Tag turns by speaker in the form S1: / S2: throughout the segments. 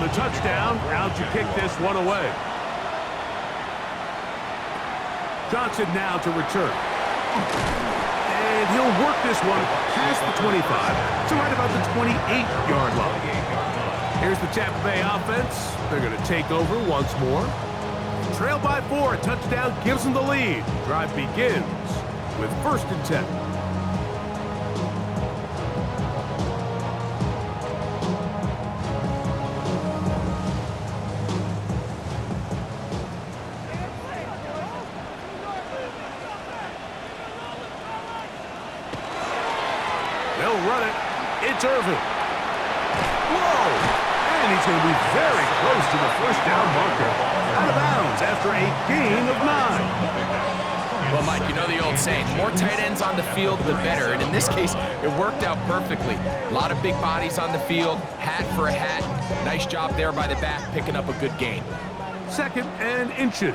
S1: the touchdown, out to kick this one away. Johnson now to return. And he'll work this one past the 25 to right about the 28-yard line. Here's the Tampa Bay offense. They're going to take over once more. Trail by 4, a touchdown gives them the lead. Drive begins with 1st and 10. They'll run it. It's Irvin. Whoa! And he's going to be very close to the 1st down marker. Out of bounds after a gain of 9.
S2: Well, Mike, you know the old saying, the more tight ends on the field, the better. And in this case, it worked out perfectly. A lot of big bodies on the field, hat for a hat. Nice job there by the back, picking up a good gain.
S1: 2nd and inches.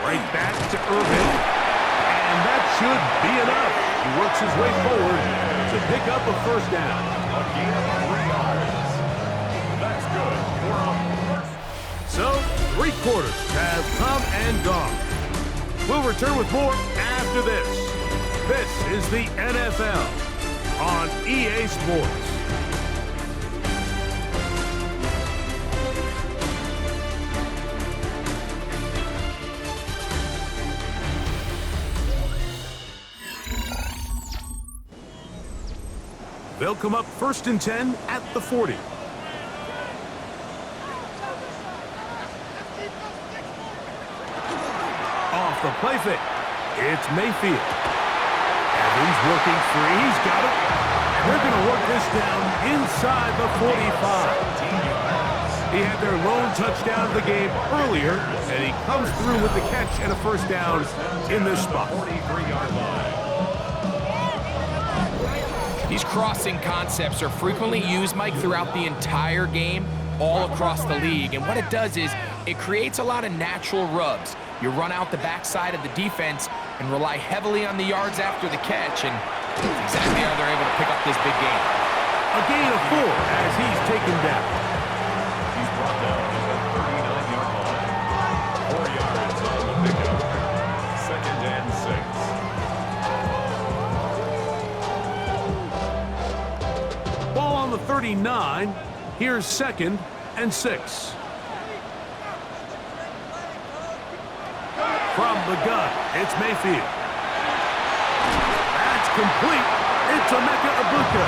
S1: Right back to Irvin. And that should be enough. He works his way forward to pick up a 1st down.
S3: A gain of 3 yards. That's good for a first.
S1: So, 3 quarters have come and gone. We'll return with more after this. This is the NFL on EA Sports. They'll come up 1st and 10 at the 40. Off the play fake. It's Mayfield. Evans working free. He's got it. And they're going to work this down inside the 45. He had their lone touchdown of the game earlier, and he comes through with the catch and a 1st down in this spot.
S3: 43-yard line.
S2: These crossing concepts are frequently used, Mike, throughout the entire game, all across the league. And what it does is it creates a lot of natural rubs. You run out the backside of the defense and rely heavily on the yards after the catch, and that's exactly how they're able to pick up this big gain.
S1: A gain of 4 as he's taken down.
S3: He's brought down at the 39-yard line. 4 yards on the pickup. 2nd and 6.
S1: Ball on the 39. Here's 2nd and 6. From the gun, it's Mayfield. That's complete. It's Emeka Egbuka.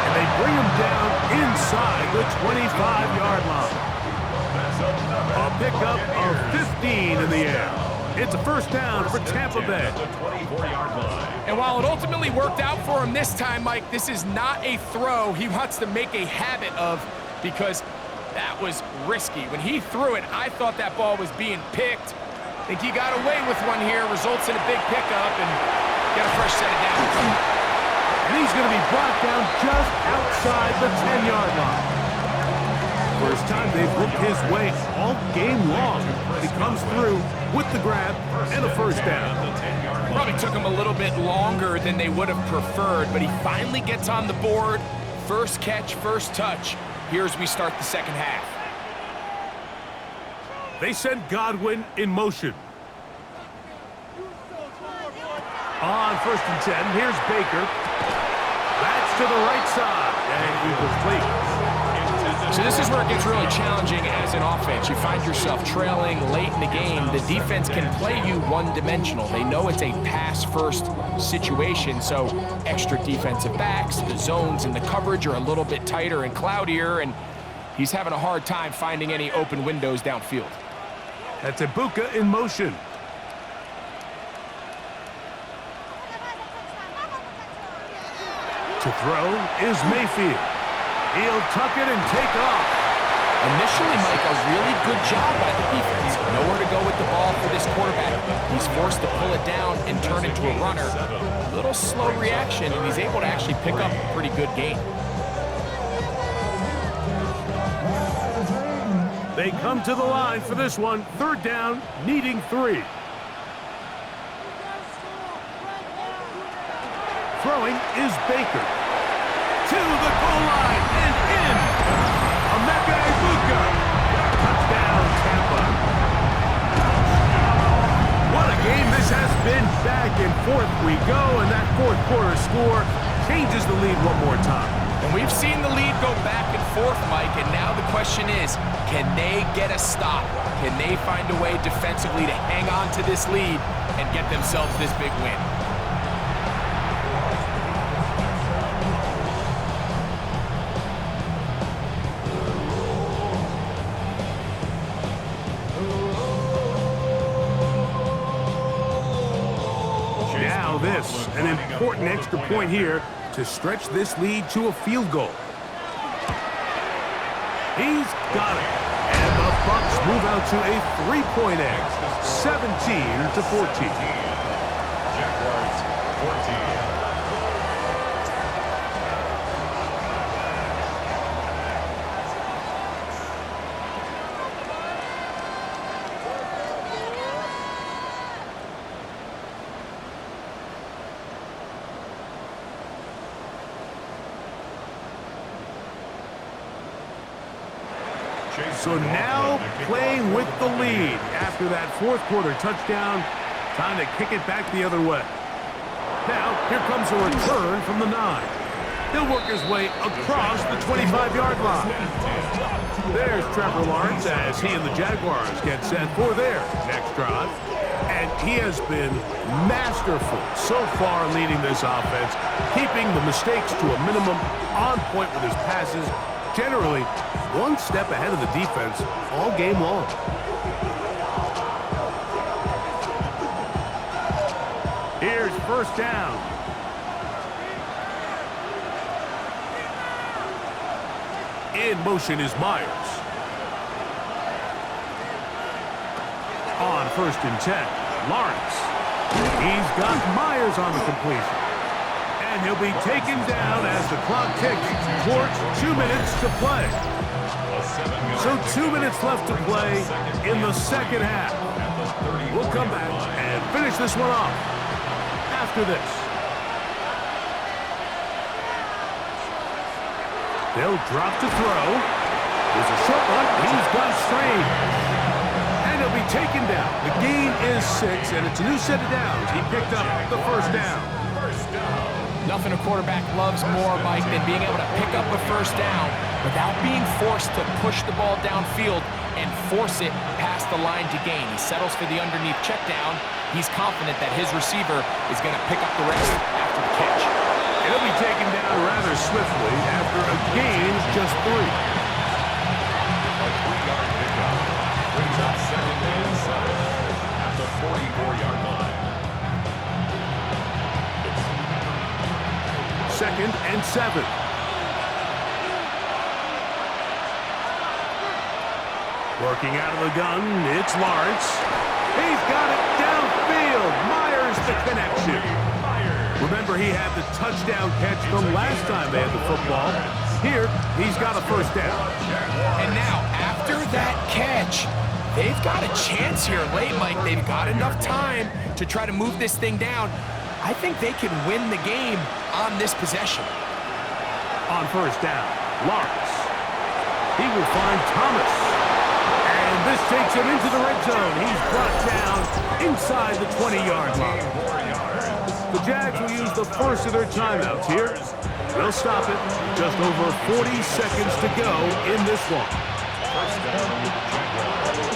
S1: And they bring him down inside the 25-yard line. A pickup of 15 in the air. It's a 1st down for Tampa Bay.
S2: And while it ultimately worked out for him this time, Mike, this is not a throw he wants to make a habit of, because that was risky. When he threw it, I thought that ball was being picked. I think he got away with one here, results in a big pickup, and get a fresh set of downs.
S1: And he's going to be brought down just outside the 10-yard line. First time they've looked his way all game long. He comes through with the grab and a 1st down.
S2: Probably took him a little bit longer than they would have preferred, but he finally gets on the board. 1st catch, 1st touch. Here as we start the 2nd half.
S1: They send Godwin in motion. On 1st and 10, here's Baker. That's to the right side, and he complete.
S2: So this is where it gets really challenging as an offense. You find yourself trailing late in the game. The defense can play you one-dimensional. They know it's a pass-first situation, so extra defensive backs, the zones and the coverage are a little bit tighter and cloudier, and he's having a hard time finding any open windows downfield.
S1: That's Egbuka in motion. To throw is Mayfield. He'll tuck it and take off.
S2: Initially, Mike, a really good job by the defense. Nowhere to go with the ball for this quarterback. He's forced to pull it down and turn into a runner. A little slow reaction, and he's able to actually pick up a pretty good gain.
S1: They come to the line for this one. 3rd down, needing 3. Throwing is Baker. To the goal line and in. Emeka Egbuka. Touchdown, Tampa. What a game this has been. Back and forth we go, and that fourth quarter score changes the lead one more time.
S2: And we've seen the lead go back and forth, Mike, and now the question is, can they get a stop? Can they find a way defensively to hang on to this lead and get themselves this big win?
S1: Now this, an important extra point here to stretch this lead to a field goal. He's got it. And the Bucs move out to a three-point edge, 17-14.
S3: Jaguars 14.
S1: So now playing with the lead after that fourth quarter touchdown. Time to kick it back the other way. Now, here comes a return from the 9. He'll work his way across the 25-yard line. There's Trevor Lawrence as he and the Jaguars get set for their next drive. And he has been masterful so far leading this offense, keeping the mistakes to a minimum, on point with his passes, generally one step ahead of the defense all game long. Here's first down. In motion is Myers. On first and 10, Lawrence. He's got Myers on the completion. And he'll be taken down as the clock ticks towards 2 minutes to play. So 2 minutes left to play in the second half. We'll come back and finish this one off after this. They'll drop to throw. There's a short one. He's got straight. And he'll be taken down. The gain is 6, and it's a new set of downs. He picked up the first down.
S2: Nothing a quarterback loves more, Mike, than being able to pick up a first down without being forced to push the ball downfield and force it past the line to gain. He settles for the underneath check down. He's confident that his receiver is going to pick up the rest after the catch.
S1: It'll be taken down rather swiftly after a gain of just 3.
S3: A 3-yard pickup brings up second and 7 at the 44-yard line.
S1: Second and 7. Working out of the gun, it's Lawrence. He's got it downfield. Myers the connection. Remember, he had the touchdown catch the last time they had the football. Here, he's got a first down.
S2: And now, after that catch, they've got a chance here late, Mike. They've got enough time to try to move this thing down. I think they can win the game on this possession.
S1: On first down, Lawrence. He will find Thomas. And this takes him into the red zone. He's brought down inside the 20-yard line. The Jags will use the first of their timeouts here. They'll stop it. Just over 40 seconds to go in this one.
S3: First down, Jaguars.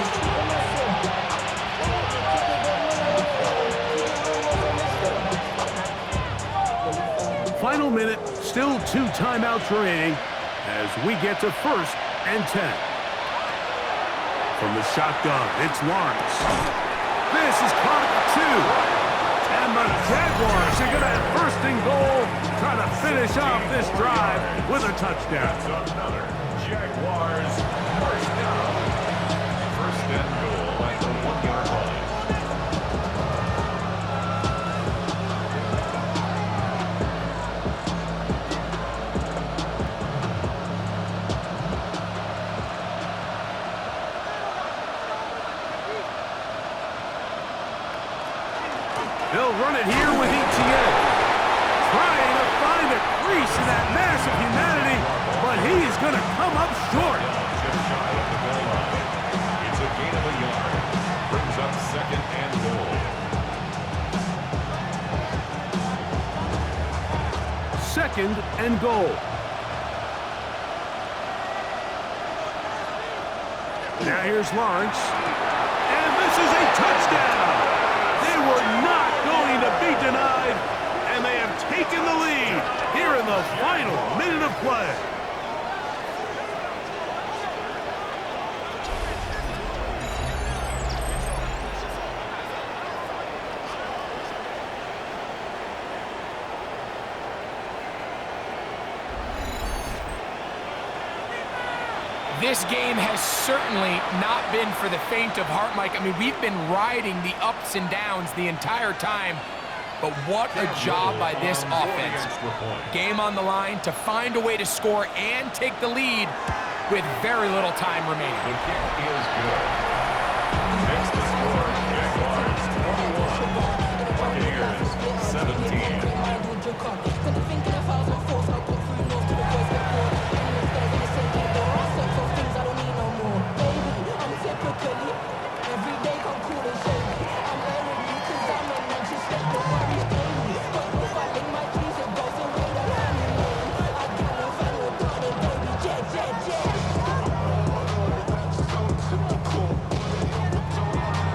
S1: Final minute, still 2 timeouts remaining as we get to first and 10. From the shotgun, it's Lawrence. This is caught at 2. And the Jaguars are going to have first and goal, trying to finish off this drive with a touchdown.
S3: Another Jaguars first down. First and goal at the 1-yard line.
S1: They'll run it here with ETA. Trying crease in that mass of humanity, but he is going to come up short.
S3: Just shy of the goal line. It's a gain of a yard. Brings up second and goal.
S1: Second and goal. Now here's Lawrence. And this is a touchdown. They were not going to be denied, and they have taken the lead here in the final minute of play.
S2: This game has certainly not been for the faint of heart, Mike. I mean, we've been riding the ups and downs the entire time, but what a job by this offense. Game on the line to find a way to score and take the lead with very little time remaining.
S3: The kick is good. Next to score, Jaguars 21, Buccaneers 17.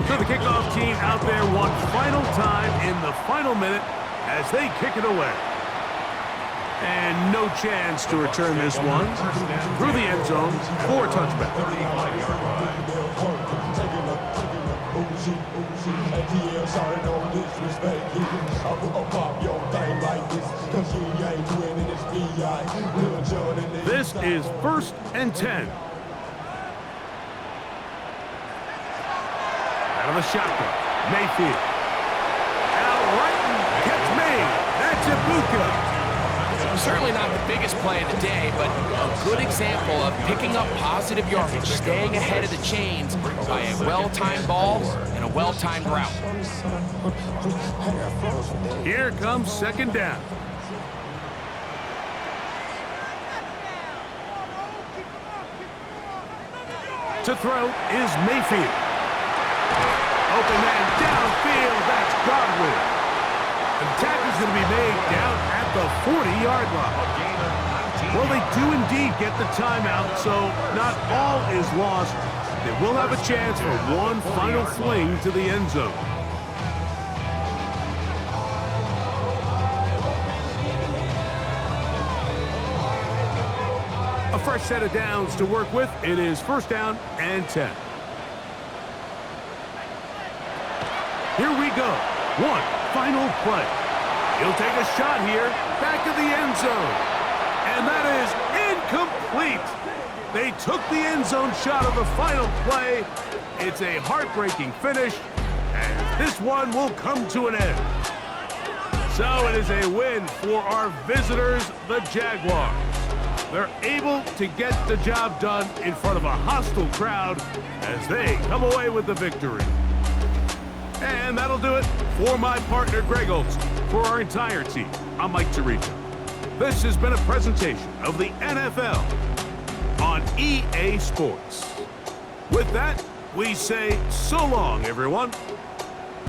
S1: So the kickoff team out there one final time in the final minute as they kick it away. And no chance to return this one through the end zone for a touchback. This is 1st and 10. Out of the shotgun, Mayfield. Out right and gets made. That's Ibuka.
S2: Certainly not the biggest play of the day, but a good example of picking up positive yardage, staying ahead of the chains by a well-timed ball and a well-timed route.
S1: Here comes second down. To throw is Mayfield. Open man downfield, that's Godwin. The tackle's going to be made down at the 40-yard line. Well, they do indeed get the timeout, so not all is lost. They will have a chance for one final fling to the end zone. A fresh set of downs to work with. It is 1st down and 10. Here we go. One final play. He'll take a shot here, back of the end zone. And that is incomplete. They took the end zone shot of the final play. It's a heartbreaking finish, and this one will come to an end. So it is a win for our visitors, the Jaguars. They're able to get the job done in front of a hostile crowd as they come away with the victory. And that'll do it for my partner, Greg Olson. For our entire team, I'm Mike Tirico. This has been a presentation of the NFL on EA Sports. With that, we say so long, everyone.